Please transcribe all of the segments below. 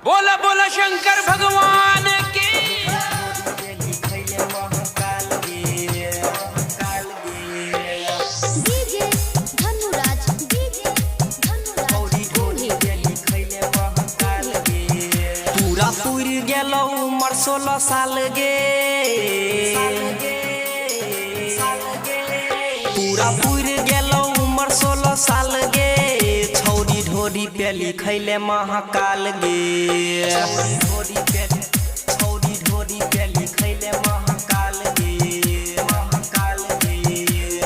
बोला बोला शंकर भगवान की। पूरा पूरी गेलो उमर 16 साल गे, पूरा पूरी गेलो उमर 16 साल गे। छौरी ढोरी पे लिखैले महाकाल गे, छौरी ढोरी पे लिखैले महाकाल गे, महाकाल गे।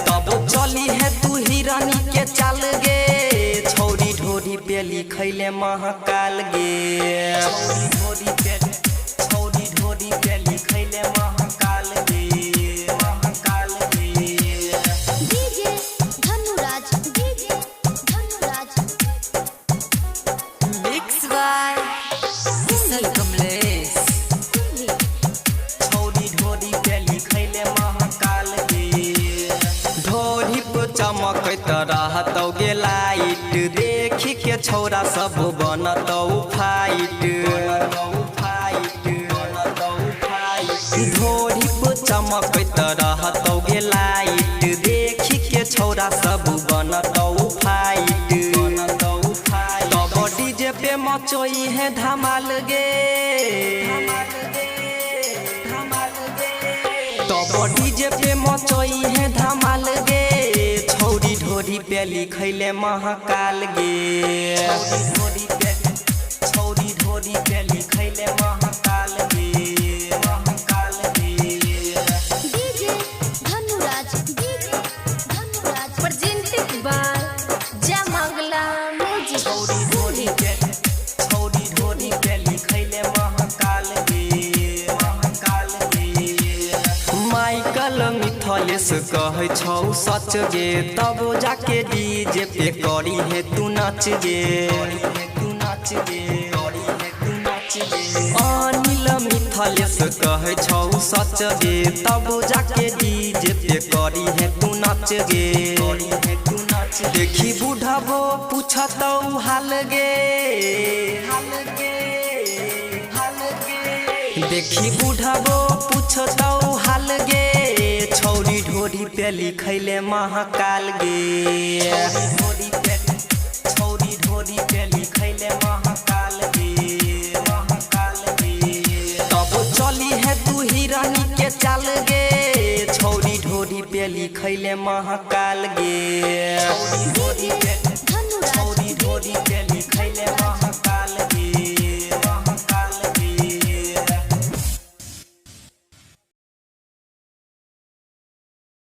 तब चली है तू हिरानी के चाल गे, छौरी ढोरी पे लिखैले महाकाल गे, छौरी ढोरी पे लिखैले महाकाल गे, महाकाल गे। DJ Dhanuraj, DJ Dhanuraj. Mix by Vishal Kamlesh. छौरी ढोरी पे लिखैले महाकाल गे, ढोरी पे चमकैत रहतौ गे लाइट। देखी के छौरा सब बनतौ फाइट, ढोरी पे चमकैत रहतौ गे लाइट। देखी के छौरा सब बनतौ फाइट, तब डीजे पे मचोई है धमाल गे, तब डीजे पे मचोई है धमाल गे। छौरी ढोरी पे लिखैले महाकाल गे, छौरी ढोरी पे लिखैले महाकाल गे, महाकाल गे। DJ Dhanuraj, DJ Dhanuraj. Presented by Jaimangla music. छौरी ढोरी पे लिखैले महाकाल गे, महाकाल गे। माइकल मिथलेश कहै छौ सच गे, तब जाके डीजे पे करी है तू नाच गे, अनिल मिथलेश कहै छौ सच गे, तब जाके डीजे पे करी है तू नाच गे। देखी बुढ़बो पूछतौ हाल गे, देखी बुढ़बो पूछतौ हाल गे। छौरी ढोरी पे लिखैले महाकाल गे, छौरी ढोरी पे लिखैले महाकाल गे, महाकाल गे। तब चली है तू हिरानी के चाल गे, छौरी ढोरी पे लिखैले महाकाल गे, छौरी ढोरी पे लिखैले महाकाल।